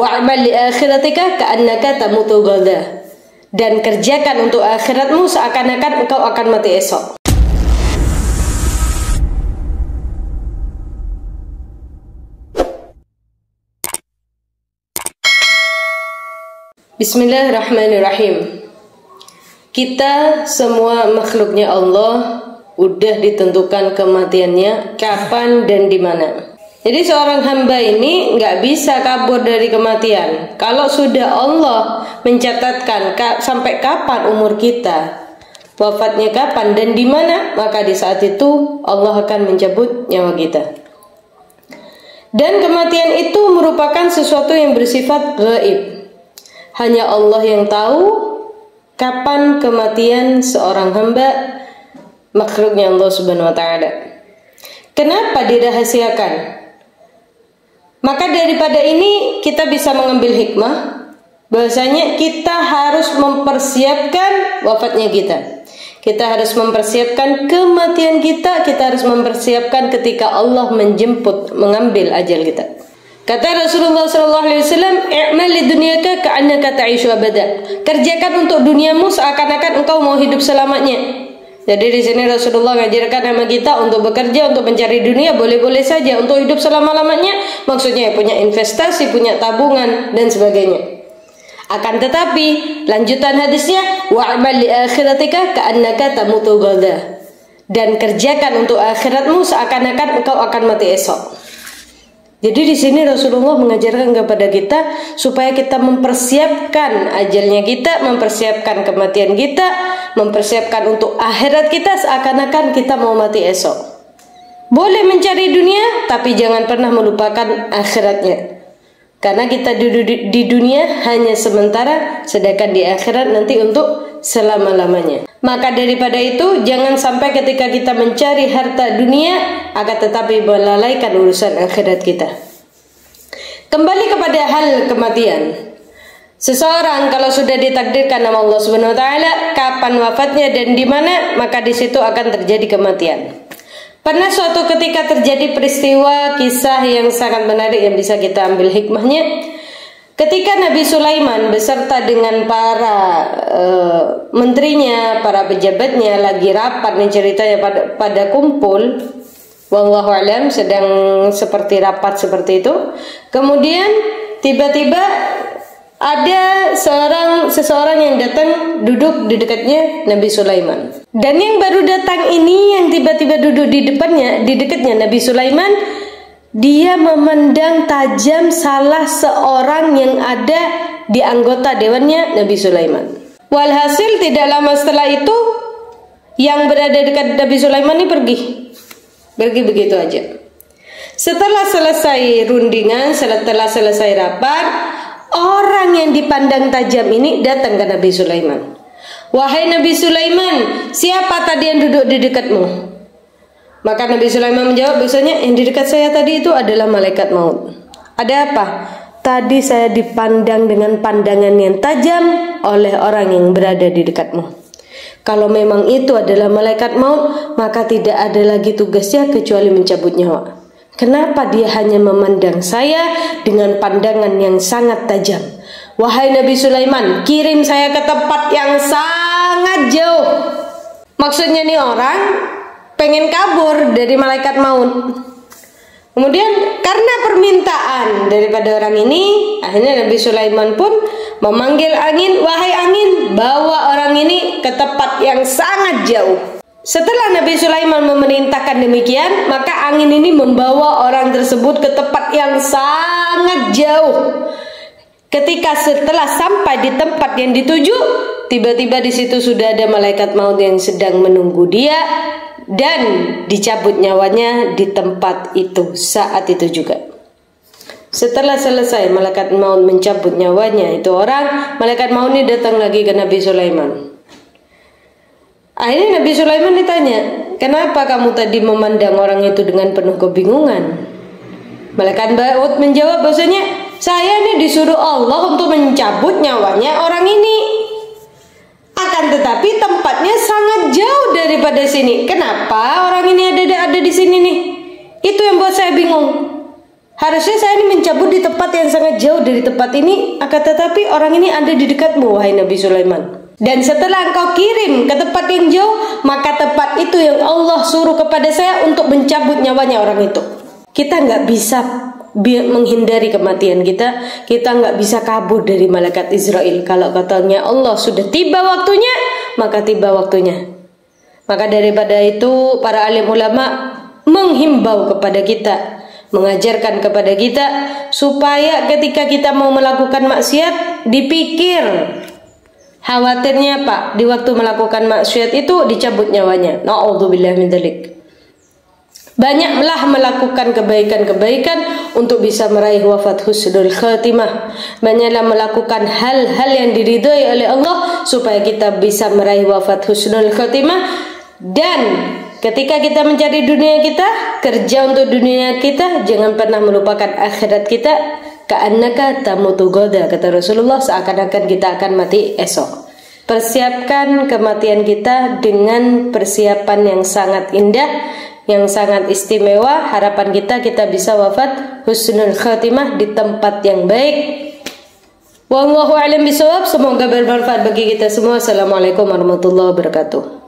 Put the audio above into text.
Wa'mal li akhiratika ka'annaka tamutu ghadan. Dan kerjakan untuk akhiratmu seakan-akan engkau akan mati esok. Bismillahirrahmanirrahim. Kita semua makhluknya Allah, udah ditentukan kematiannya kapan dan di mana. Jadi seorang hamba ini nggak bisa kabur dari kematian. Kalau sudah Allah mencatatkan sampai kapan umur kita, wafatnya kapan dan di mana, maka di saat itu Allah akan mencabut nyawa kita. Dan kematian itu merupakan sesuatu yang bersifat gaib. Hanya Allah yang tahu kapan kematian seorang hamba, makhluknya Allah Subhanahu wa taala. Kenapa dirahasiakan? Maka daripada ini kita bisa mengambil hikmah bahwasanya kita harus mempersiapkan wafatnya kita. Kita harus mempersiapkan kematian kita, kita harus mempersiapkan ketika Allah menjemput, mengambil ajal kita. Kata Rasulullah SAW, "I'mal li dunyaka ka'annaka ta'ishu abada." Kerjakan untuk duniamu seakan-akan engkau mau hidup selamanya. Jadi di sini Rasulullah mengajarkan sama kita untuk bekerja, untuk mencari dunia boleh-boleh saja, untuk hidup selama-lamanya maksudnya punya investasi, punya tabungan dan sebagainya. Akan tetapi lanjutan hadisnya, wa'mal li akhiratika ka'annaka tamutu ghadan. Dan kerjakan untuk akhiratmu seakan-akan engkau akan mati esok. Jadi di sini Rasulullah mengajarkan kepada kita supaya kita mempersiapkan ajalnya kita, mempersiapkan kematian kita, mempersiapkan untuk akhirat kita seakan-akan kita mau mati esok. Boleh mencari dunia, tapi jangan pernah melupakan akhiratnya. Karena kita di dunia hanya sementara, sedangkan di akhirat nanti untuk selama-lamanya. Maka daripada itu, jangan sampai ketika kita mencari harta dunia, akan tetapi melalaikan urusan akhirat kita. Kembali kepada hal kematian. Seseorang kalau sudah ditakdirkan sama Allah Subhanahu wa taala kapan wafatnya dan di mana, maka di situ akan terjadi kematian. Pernah suatu ketika terjadi peristiwa kisah yang sangat menarik yang bisa kita ambil hikmahnya. Ketika Nabi Sulaiman beserta dengan para menterinya, para pejabatnya lagi rapat nih ceritanya pada kumpul, wallahu alam sedang seperti rapat seperti itu. Kemudian tiba-tiba ada seseorang yang datang duduk di dekatnya Nabi Sulaiman. Dan yang baru datang ini yang tiba-tiba duduk di dekatnya Nabi Sulaiman, dia memandang tajam salah seorang yang ada di anggota dewannya Nabi Sulaiman. Walhasil tidak lama setelah itu yang berada dekat Nabi Sulaiman ini pergi begitu aja. Setelah selesai rundingan, setelah selesai rapat, orang yang dipandang tajam ini datang ke Nabi Sulaiman. Wahai Nabi Sulaiman, siapa tadi yang duduk di dekatmu? Maka Nabi Sulaiman menjawab, bahwasanya yang di dekat saya tadi itu adalah malaikat maut. Ada apa? Tadi saya dipandang dengan pandangan yang tajam oleh orang yang berada di dekatmu. Kalau memang itu adalah malaikat maut, maka tidak ada lagi tugasnya kecuali mencabut nyawa. Kenapa dia hanya memandang saya dengan pandangan yang sangat tajam? Wahai Nabi Sulaiman, kirim saya ke tempat yang sangat jauh. Maksudnya nih orang pengen kabur dari malaikat maut. Kemudian karena permintaan daripada orang ini, akhirnya Nabi Sulaiman pun memanggil angin, wahai angin, bawa orang ini ke tempat yang sangat jauh. Setelah Nabi Sulaiman memerintahkan demikian, maka angin ini membawa orang tersebut ke tempat yang sangat jauh. Ketika setelah sampai di tempat yang dituju, tiba-tiba di situ sudah ada malaikat maut yang sedang menunggu dia dan dicabut nyawanya di tempat itu saat itu juga. Setelah selesai malaikat maut mencabut nyawanya itu orang, malaikat maut ini datang lagi ke Nabi Sulaiman. Akhirnya Nabi Sulaiman ditanya, kenapa kamu tadi memandang orang itu dengan penuh kebingungan? Malaikat maut menjawab bahwasanya, saya ini disuruh Allah untuk mencabut nyawanya orang ini. Akan tetapi tempatnya sangat jauh daripada sini. Kenapa orang ini ada di sini nih? Itu yang buat saya bingung. Harusnya saya ini mencabut di tempat yang sangat jauh dari tempat ini, akan tetapi orang ini ada di dekatmu, wahai Nabi Sulaiman. Dan setelah engkau kirim ke tempat yang jauh, maka tempat itu yang Allah suruh kepada saya untuk mencabut nyawanya orang itu. Kita nggak bisa menghindari kematian kita. Kita nggak bisa kabur dari malaikat Israel. Kalau katanya Allah sudah tiba waktunya, maka tiba waktunya. Maka daripada itu para alim ulama menghimbau kepada kita, mengajarkan kepada kita supaya ketika kita mau melakukan maksiat dipikir, khawatirnya Pak, di waktu melakukan maksiat itu dicabut nyawanya. Na'udzubillah min dzalik. Banyaklah melakukan kebaikan-kebaikan untuk bisa meraih wafat husnul khatimah. Banyaklah melakukan hal-hal yang diridhai oleh Allah supaya kita bisa meraih wafat husnul khatimah. Dan ketika kita mencari dunia kita, kerja untuk dunia kita, jangan pernah melupakan akhirat kita. Ka'annaka tamutu ghadan, kata Rasulullah, seakan-akan kita akan mati esok. Persiapkan kematian kita dengan persiapan yang sangat indah, yang sangat istimewa. Harapan kita bisa wafat husnul khatimah di tempat yang baik. Wallahu a'lam bishawab. Semoga bermanfaat bagi kita semua. Assalamualaikum warahmatullahi wabarakatuh.